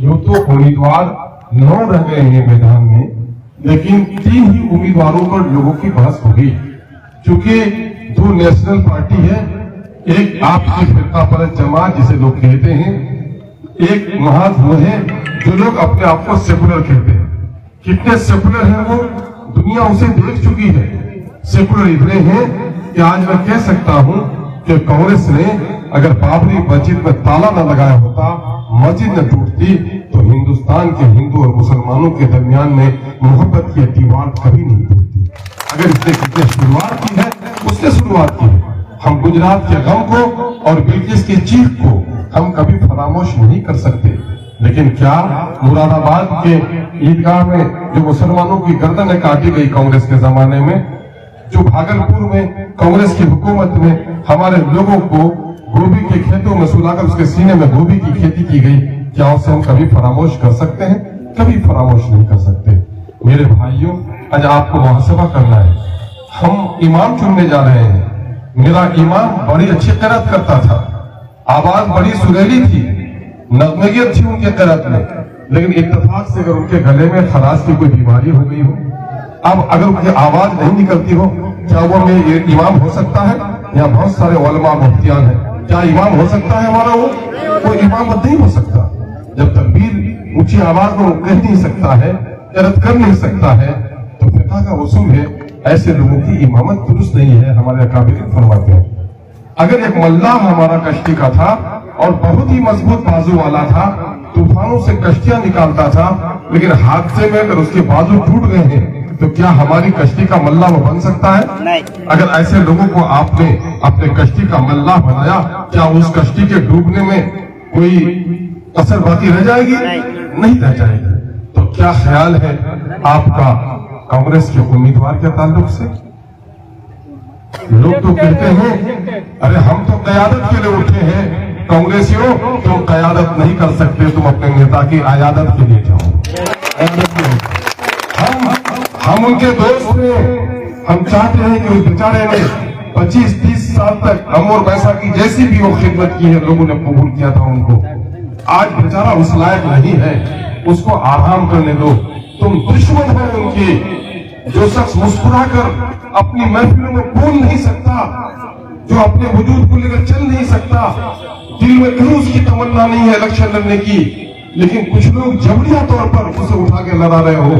यूं तो उम्मीदवार 9 रह गए हैं मैदान में, लेकिन 3 ही उम्मीदवारों पर लोगों की बहस हो गई, क्योंकि 2 नेशनल पार्टी है, एक आपकी फिरका परस्त जमात जिसे लोग कहते हैं, एक महाज वो है जो लोग अपने आप को सेकुलर कहते हैं। कितने सेकुलर हैं वो, दुनिया उसे देख चुकी है। सेकुलर इतने हैं कि आज मैं कह सकता हूं कि कांग्रेस ने अगर बाबरी मस्जिद में ताला न लगाया होता, मस्जिद न टूटती, तो हिंदुस्तान के हिंदू और मुसलमानों के दरमियान में मोहब्बत की दीवार कभी नहीं टूटती। अगर इसने कितने शुरुआत की है, उसने शुरुआत की है। हम गुजरात के गम को और बिल्किस की चीख को हम कभी फरामोश नहीं कर सकते, लेकिन क्या मुरादाबाद के ईदगाह में जो मुसलमानों की गर्दनें काटी गई कांग्रेस के जमाने में, जो भागलपुर में कांग्रेस की हुकूमत में हमारे लोगों को गोभी के खेतों में सुलाकर उसके सीने में गोभी की खेती की गई, क्या उसे हम कभी फरामोश कर सकते हैं? कभी फरामोश नहीं कर सकते। मेरे भाइयों, आज आपको मुहासबा करना है। हम इमाम चुनने जा रहे हैं। मेरा इमाम बड़ी अच्छी किरात करता था, आवाज बड़ी सुरीली थी, नगमेगियत थी उनके किरात में, लेकिन इत्तेफाक से अगर उनके गले में खराश की कोई बीमारी हो गई हो, अब अगर उनकी आवाज नहीं निकलती हो, क्या वो में इमाम हो सकता है? यहाँ बहुत सारे उलमा मुफ्तियान हैं, क्या इमाम हो सकता है हमारा? वो इमाम नहीं हो सकता। जब तकबीर ऊंची आवाज में कह नहीं सकता है, रद्द कर नहीं सकता है, तो फिक़ह का उसूल है ऐसे लोगों की इमामत दुरुस्त नहीं है। हमारे अकाबिर फरमाते हैं, अगर एक मल्लाह हमारा कश्ती का था और बहुत ही मजबूत बाजू वाला था, तूफानों से कश्तियां निकालता था, लेकिन हादसे में अगर उसके बाजू टूट गए हैं, तो क्या हमारी कश्ती का मल्लाह वो बन सकता है? नहीं। अगर ऐसे लोगों को आपने अपने कश्ती का मल्लाह बनाया, क्या उस कश्ती के डूबने में कोई असर बाकी रह जाएगी? नहीं रह जाएगी। तो क्या ख्याल है आपका कांग्रेस के उम्मीदवार के ताल्लुक से? लोग तो कहते हैं अरे हम तो कयादत के लिए उठे हैं, कांग्रेसियों तुम कयादत नहीं कर सकते, तुम अपने नेता की आयादत के लिए जाओ। हम उनके दोस्त हैं, हम चाहते हैं कि उस बेचारे ने 25-30 साल तक अमर पैसा की जैसी भी वो खिदमत की है, लोगों ने कबूल किया था उनको। आज बेचारा उस लायक नहीं है, उसको आराम करने दो। तुम दुश्मन हो उनके। जो शख्स मुस्कुराकर अपनी महफिलों में बोल नहीं सकता, जो अपने वजूद को लेकर चल नहीं सकता, दिल में कहीं उसकी तमन्ना नहीं है इलेक्शन लड़ने की, लेकिन कुछ लोग जबरिया तौर पर उसे उठा के लड़ा रहे हो।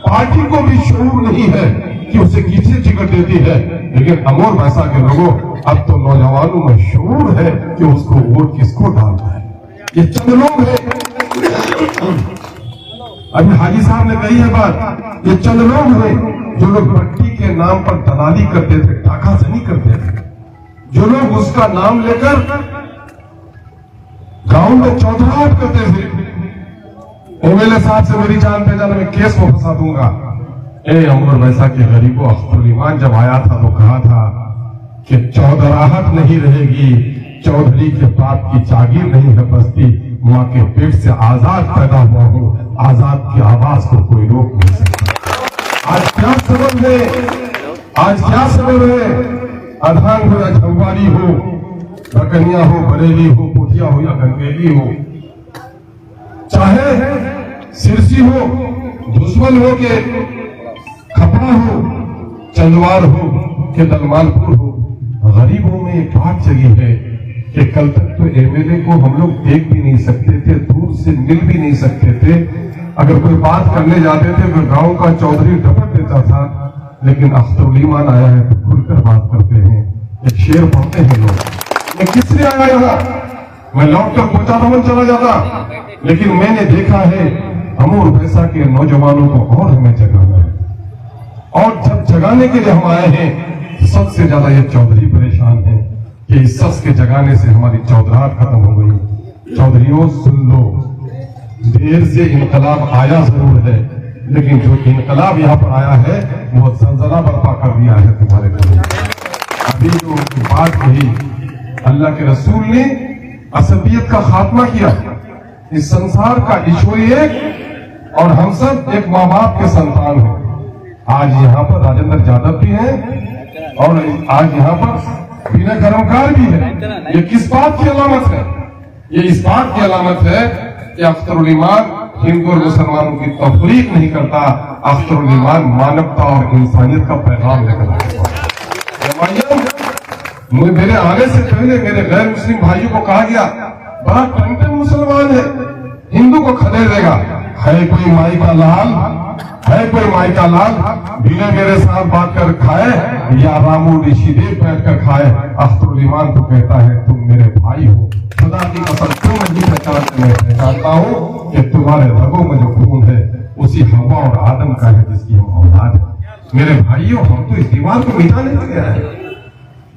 पार्टी को भी शऊर नहीं है कि उसे किससे टिकट देती है, लेकिन अमर वैसा के लोगों अब तो नौजवानों में शऊर है कि उसको वोट किसको डालना है। ये चंद लोग हैं, अभी हाजी साहब ने कही है बात, ये चंद लोग हैं जो लोग पट्टी के नाम पर दलाली करते थे, टाकाजनी करते थे, जो लोग उसका नाम लेकर गांव में चौधराहट करते थे। एमएलए साहब से मेरी जान पहचान, मैं केस में फंसा दूंगा। अमर वैसा के गरीबों, अख्तरुल ईमान जब आया था तो कहा था कि चौधराहट नहीं रहेगी, चौधरी के बाप की जागीर नहीं है बस्ती, माँ के पेट से आजाद पैदा हुआ हूँ, आजाद की आवाज को कोई रोक नहीं सकता। आज क्या सबब है, आज क्या सबब है? अधान हो या झंवारी हो, बकनिया हो, बरेली हो, पोठिया हो या गंगेली हो, चाहे सिरसी हो, दुश्मन हो के खपड़ा हो, चंदवार हो के दलमालपुर हो, गरीबों में एक बात जगी है कि कल तक तो एमएलए को हम लोग देख भी नहीं सकते थे, दूर से मिल भी नहीं सकते थे। अगर कोई बात करने जाते थे तो गांव का चौधरी डपट देता था, लेकिन अख्तरुल ईमान आया है तो खुलकर बात करते हैं, एक शेर पढ़ते हैं लोग। मैं किस लिए आया यहाँ? मैं लौटकर पोचा भवन चला जाता, लेकिन मैंने देखा है अमर वैसा के नौजवानों को और हमें जगाना है, और जब जगाने के लिए हम आए हैं, सबसे ज्यादा ये चौधरी परेशान है कि इस शख्स के जगाने से हमारी चौधराहट खत्म हो गई। चौधरियों सुन लो, देर से इनकलाब आया जरूर है, लेकिन जो इनकलाब यहाँ पर आया है वो जलजला बर्पा कर दिया है तुम्हारे घर। अभी जो बात कही, अल्लाह के रसूल ने असबियत का खात्मा किया। इस संसार का ईश्वर एक और हम सब एक माँ बाप के संतान हैं। आज यहाँ पर राजेंद्र यादव भी हैं और आज यहाँ पर बिना कर्मकार भी है। ये किस बात की अलामत है? ये इस बात की अलामत है कि अख्तरुल ईमान हिंदू और मुसलमानों की तफरीक नहीं करता, अख्तरुल ईमान मानवता और इंसानियत का पैगाम लेकर आता है। मेरे आने से पहले मेरे गैर मुस्लिम भाइयों को कहा गया बड़ा टंटन मुसलमान है, हिंदू को खदेड़ेगा। है कोई माई का लाल, है कोई माई का लाल बिना मेरे साथ बात कर खाए या रामू ऋषिदेव बैठ कर खाए। अख्तरुल ईमान तो कहता है तुम मेरे भाई हो, खुदा की कसम क्यों नहीं पहचानते, मैं पहचानता हूँ कि तुम्हारे रगों में जो खून है उसी हवा और आदम का है जिसकी हम औलाद है। मेरे भाइयों, हम तो इस दीवार को मिटाने के लिए आए,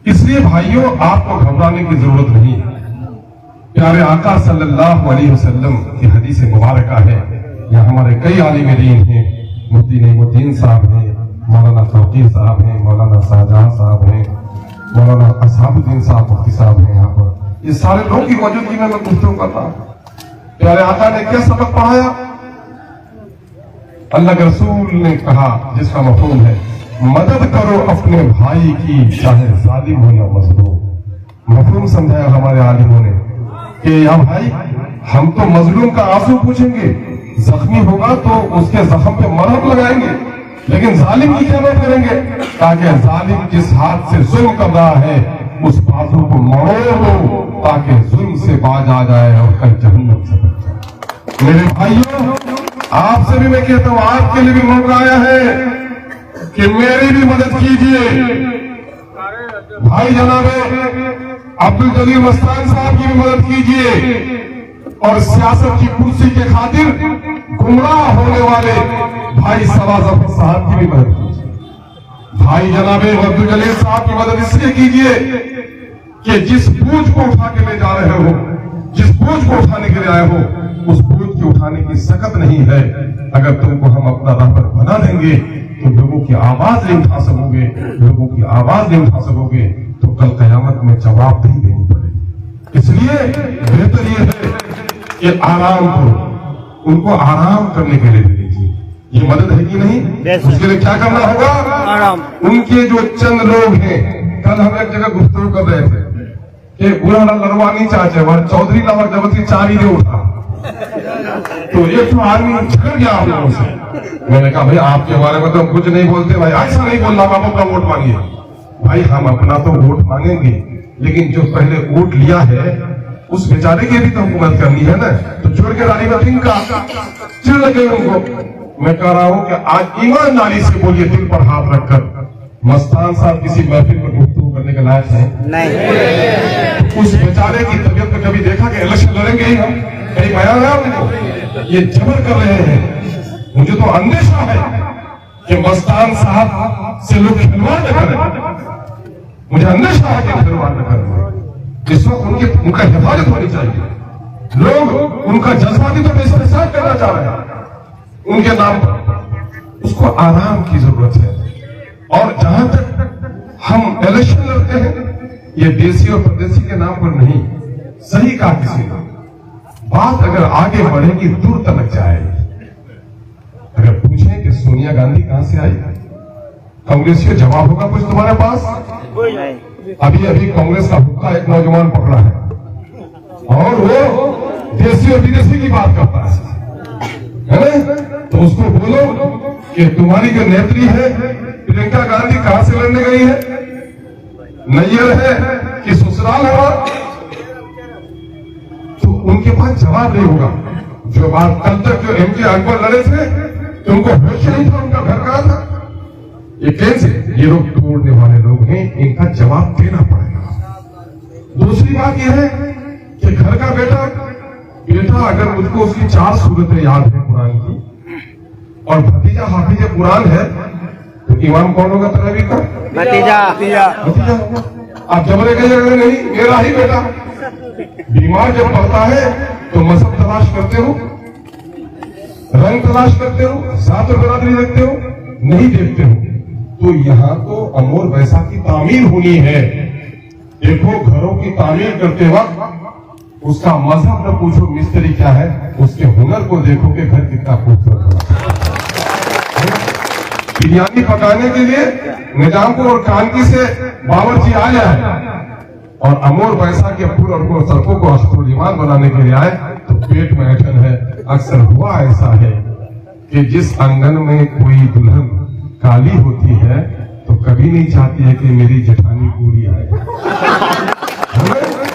इसलिए भाइयों आपको घबराने की जरूरत नहीं है। प्यारे आका सल्लल्लाहु अलैहि वसल्लम की हदीस मुबारक है, यहाँ हमारे कई आलिम दीन हैं, मुफ्ती नईमुद्दीन साहब हैं, मौलाना फकीर साहब हैं, मौलाना शाहजहां साहब हैं, मौलाना असहाबुद्दीन साहब मुफ्ती साहब हैं। यहाँ पर ये सारे लोग की मौजूदगी में मैं गुफ्तगू करता हूँ। प्यारे आका ने क्या सबक पढ़ाया? अल्लाह के रसूल ने कहा जिसका मफहूम है मदद करो अपने भाई की, चाहे जालिम हो या मजलूम। मफहूम समझाया हमारे आलिमों ने कि या भाई हम तो मजलूम का आंसू पूछेंगे, जख्मी होगा तो उसके जख्म पे मरहम लगाएंगे, लेकिन जालिम की क्या बात करेंगे? ताकि जालिम जिस हाथ से जुल्म कर रहा है उस बाजू को मोड़ो दो ताकि जुल्म से बाज आ जाए और कल जहन्नम से बच जाए। मेरे भाइयों, आपसे भी मैं कहता हूं, आपके लिए भी मौका आया है कि मेरी भी मदद कीजिए। भाई जनाबे अब्दुल जलील मस्तान साहब की भी मदद कीजिए और सियासत की कुर्सी के खातिर गुमराह होने वाले भाई सवा जफर साहब की भी मदद कीजिए। भाई जनाबे अब्दुल जलील साहब की मदद इसलिए कीजिए कि जिस बोझ को उठा के ले जा रहे हो, जिस बोझ को उठाने के लिए आए हो, उस बोझ के उठाने की सकत नहीं है। अगर तुमको हम अपना राहबर बना देंगे तो लोगों की आवाज नहीं उठा सकोगे, लोगों की आवाज नहीं उठा सकोगे तो कल कयामत में जवाबदेही देनी पड़ेगी। इसलिए बेहतर यह है कि आराम करो, उनको आराम करने के लिए दे दीजिए। ये मदद है कि नहीं? उसके लिए क्या करना होगा? आराम। उनके जो चंद लोग हैं, कल हम एक जगह गुफ्तगू कर रहे थे कि बुरा लड़वानी चाचे वह चौधरी नामक जबरदस्ती चारी दे उठा तो एक तो आदमी झगड़ गया आप लोगों से। मैंने कहा भाई आपके बारे में तो हम कुछ नहीं बोलते भाई, ऐसा नहीं बोलना, आप अपना वोट मांगिए। भाई हम अपना तो वोट मांगेंगे, लेकिन जो पहले वोट लिया है उस बेचारे की भी तो हुकूमत करनी है ना। तो छोड़ के रानी वतीन का चिड़ लगे उनको। मैं कह रहा हूं कि आज ईमानदारी से बोलिए, दिल पर हाथ रखकर, मस्तान साहब किसी महफिल में गुफ्तगू करने के लायक है नहीं। उस बेचारे की तबीयत में कभी देखा कि इलेक्शन लड़ेंगे ही हम, कहीं बयान है उनको? ये जबर कर रहे हैं। मुझे तो अंदेशा है कि मस्तान साहब से लोग खिलवाड़ न करें, मुझे अंदेशा है कि खिलवाड़ न करें। इस वक्त उनका हिफाजत होनी चाहिए। लोग उनका जज्बाती तो इस्तेमाल करना चाह रहे हैं उनके नाम पर, उसको आराम की जरूरत है। और जहां तक हम इलेक्शन लड़ते हैं, ये देसी और परदेसी के नाम पर नहीं, सही कहा किसी ने, बात अगर आगे बढ़ेगी दूर तक जाएगी। अगर पूछें कि सोनिया गांधी कहां से आई, कांग्रेसियों जवाब होगा कुछ तुम्हारे पास? अभी अभी कांग्रेस का हुक्का एक नौजवान पकड़ा है और वो देसी और विदेशी की बात करता है ना? तो उसको बोलो कि तुम्हारी जो नेत्री है प्रियंका गांधी कहां से लड़ने गई है, नैयर है कि ससुराल है? तो उनके पास जवाब नहीं होगा। जो बात कल तक जो एमके अकबर लड़े थे तुमको होश नहीं था उनका घर कहां था। ये कैसे ये लोग तोड़ने वाले लोग हैं, इनका जवाब देना पड़ेगा। दूसरी बात यह है कि घर का बेटा अगर मुझको उसकी 4 सूरतें याद है कुरान की और भतीजा हाफिज कुरान है तो इमाम कौन होगा तरावी का? भतीजा होगा। आप जबरे कहिए अगर नहीं मेरा ही बेटा। बीमार जब पड़ता है तो मजहब तलाश करते हो, रंग तलाश करते हो, जात और बरादरी देखते हो, नहीं देखते हो। तो यहाँ तो अमोर वैसा की तामीर होनी है। देखो घरों की तामीर करते वक्त उसका मजहब न पूछो मिस्त्री क्या है, उसके हुनर को देखो कि घर कितना खूबसूरत है। बिरयानी पकाने के लिए निजामपुर और कानकी से बावर्ची आ जाए और अमोर वैसा के फूल और सड़कों को अख्तरुल ईमान बनाने के लिए आए तो पेट में ऐठन है। अक्सर हुआ ऐसा है कि जिस आंगन में कोई दुल्हन काली होती है तो कभी नहीं चाहती है कि मेरी जेठानी पूरी आए।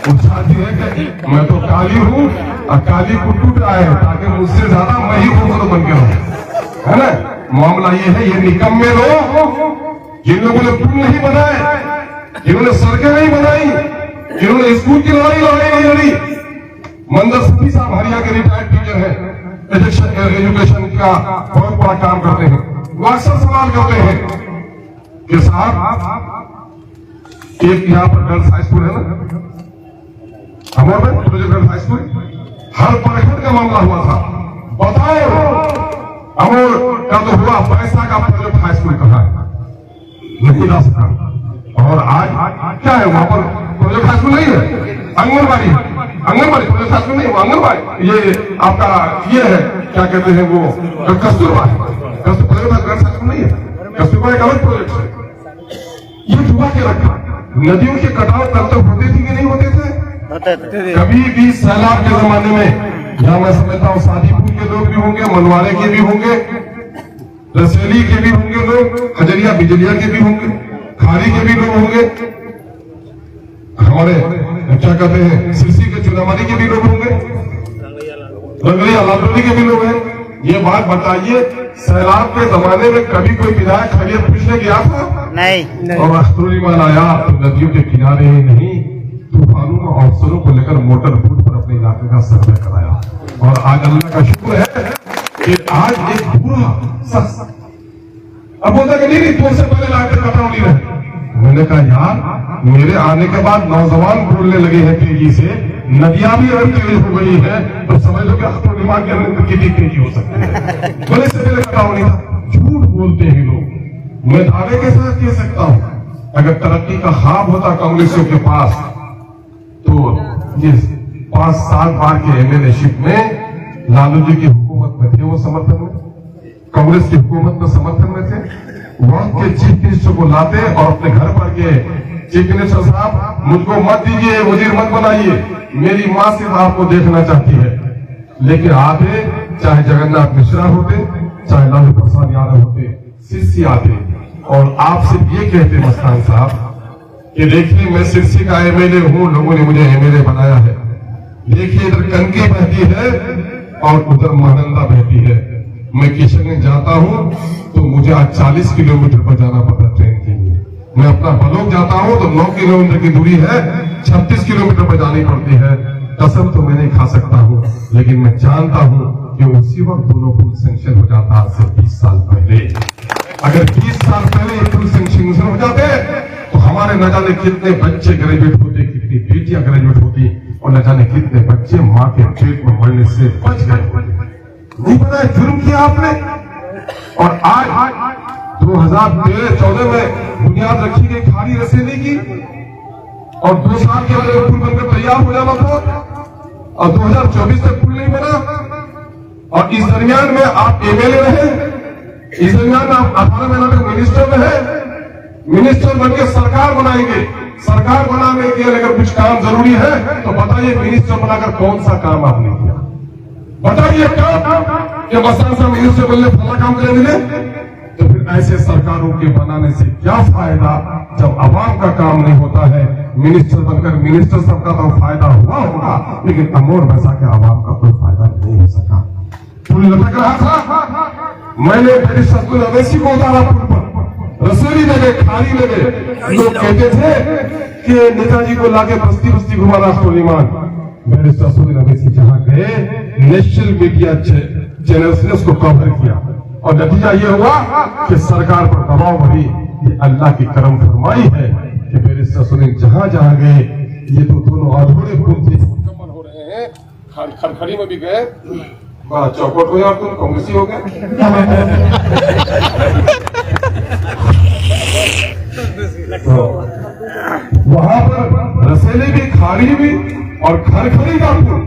वो चाहती है कि मैं तो काली हूँ और काली कुटुट आए ताकि मुझसे ज्यादा मैं ही खूबसूरत बन के रहूं, है ना। मामला ये है, ये निकम्मे लोग जिन लोगों ने पुल नहीं बनाए, जिन्होंने सड़कें नहीं बनाई, जिन्होंने स्कूल की लड़ाई नहीं लड़ी। मंदर सती साहब हरियाणा के रिटायर्ड टीचर हैं, एजुकेशन का बहुत बड़ा काम करते हैं। वो अक्सर सवाल करते हैं कि साहब एक यहाँ पर गर्ल्स हाई स्कूल है ना हमारे में, गर्ल्स हाई स्कूल हर प्रखंड का मामला हुआ था। बताओ अमोर का तो हुआ, पैसा का प्रोजेक्ट हाई स्कूल कहाँ है? और आज क्या है वहां पर? प्रोजेक्ट हाई स्कूल नहीं है, आंगनबाड़ी प्रोजेक्ट हाई स्कूल नहीं, वो आंगनबाड़ी ये आपका ये है क्या कहते हैं वो कस्तूरबा है। प्रोजेक्ट हाई स्कूल नहीं है, कस्तूरबा एक अलग प्रोजेक्ट है। ये जुआ के रखा। नदियों के कटाव तब तक होते थे कि नहीं होते थे? कभी भी सैलाब के जमाने में यहाँ मैं समझता हूँ सादीपुर के लोग भी होंगे, मनवाड़े के भी होंगे, रसेली के भी होंगे लोग, हजरिया बिजलिया के भी होंगे, खारी के भी लोग होंगे, हमारे क्या कहते हैं सिरसी के चुनामारी के भी लोग होंगे, रंगलिया लालटोली के भी लोग हैं। ये बात बताइए, सैलाब के जमाने में कभी कोई विधायक खैरियत पूछने गया था? नहीं। और अख्तरूल आया तो नदियों के किनारे ही नहीं, तूफानों और अवसरों को लेकर मोटर बोट पर अपने इलाके का सर्वे कराया। और आज अल्लाह का शुक्र है कि आज एक पूरा शख्स अब बोलता कि नहीं तो से पहले लाकर कटाव नहीं रहे। मैंने कहा यार मेरे आने के बाद नौजवान बोलने लगे हैं तेजी से, नदियां भी अगर तेज हो गई है तो समझ लो कि अपने दिमाग के अंदर कितनी तेजी हो सकती है। बोले से पहले कटाव नहीं था। झूठ बोलते हैं लोग। मैं दावे के साथ कह सकता हूं अगर तरक्की का ख्वाब होता कांग्रेसियों के पास तो ये 5 साल बार के एमएलएशिप में लालू जी की हुकूमत में थे, वो समर्थन में, कांग्रेस की हुकूमत में समर्थन में थे। वहां के चीफ मिनिस्टर को लाते और अपने घर पर के चीफ मिनिस्टर साहब मुझको मत दीजिए, वजीर मत बनाइए, मेरी मां सिर्फ आपको देखना चाहती है। लेकिन आते चाहे जगन्नाथ मिश्रा होते, चाहे लालू प्रसाद यादव होते, सिरसी आते और आपसे ये कहते मस्तान साहब कि देखिए मैं सिरसी का एमएलए हूं, लोगों ने मुझे एमएलए बनाया है। देखिए इधर कनकी बहती है और उधर महानंदा बहती है। मैं किशनगंज जाता हूं तो मुझे आज 40 किलोमीटर पर जाना पड़ता ट्रेन के लिए। मैं अपना बलोग जाता हूं तो 9 किलोमीटर की दूरी है, 36 किलोमीटर पर जानी पड़ती है। कसम तो मैं नहीं खा सकता हूं, लेकिन मैं जानता हूं कि उसी वक्त दोनों पुल सेंक्शन हो जाता आज से 20 साल पहले। अगर 20 साल पहले ये पुल सेंक्शन हो जाते तो हमारे न जाने कितने बच्चे ग्रेजुएट होते, कितनी बेटियां ग्रेजुएट होती और न जाने कितने बच्चे मां के पेट में मरने से बच गए होते। नहीं पता है जुर्म किया आपने। और आज 2013-14 में बुनियाद रखी गई खारी रसेली की और 2 साल के अंदर पुल बनकर तैयार हो जाना था और 2024 तक पुल नहीं बना। और इस दरमियान में आप एमएलए रहे, इस दरमियान में आप 18 महीना में मिनिस्टर रहे। मिनिस्टर बनकर सरकार बनाएंगे, सरकार बनाने के लिए अगर कुछ काम जरूरी है तो बताइए मिनिस्टर बनाकर कौन सा काम आपने किया? बताइए क्या मस्तान साहब मिनिस्टर बनने फला काम करे मिले? तो फिर ऐसे सरकारों के बनाने से क्या फायदा जब आवाम का काम नहीं होता है। मिनिस्टर बनकर मिनिस्टर सबका तो फायदा हुआ होगा, लेकिन अमोर वैसा के आवाम का कोई फायदा नहीं हो सका। पुल लटक रहा था, मैंने मेरी सतुल अवैसी को उतारा पुल पर, रसोई लगे, खाली लगे। लोग कहते थे कि नेताजी को लाके बस्ती बस्ती घुमाना सोलीमान। मेरे ससुर अवैसी जहां गए, नेशनल मीडिया चैनल्स ने उसको कवर किया और नतीजा ये हुआ कि सरकार पर दबाव बढ़ी। ये अल्लाह की करम फरमाई है कि मेरे ससुर जहां जहां गए, ये तो दोनों अधूरे पुल थे मुकम्मल हो रहे हैं। खड़खड़ी में भी गए, चौपट हुए और तुम कांग्रेसी हो गए। तो वहां पर रसेली भी, खाड़ी भी और खड़खड़ी का पुल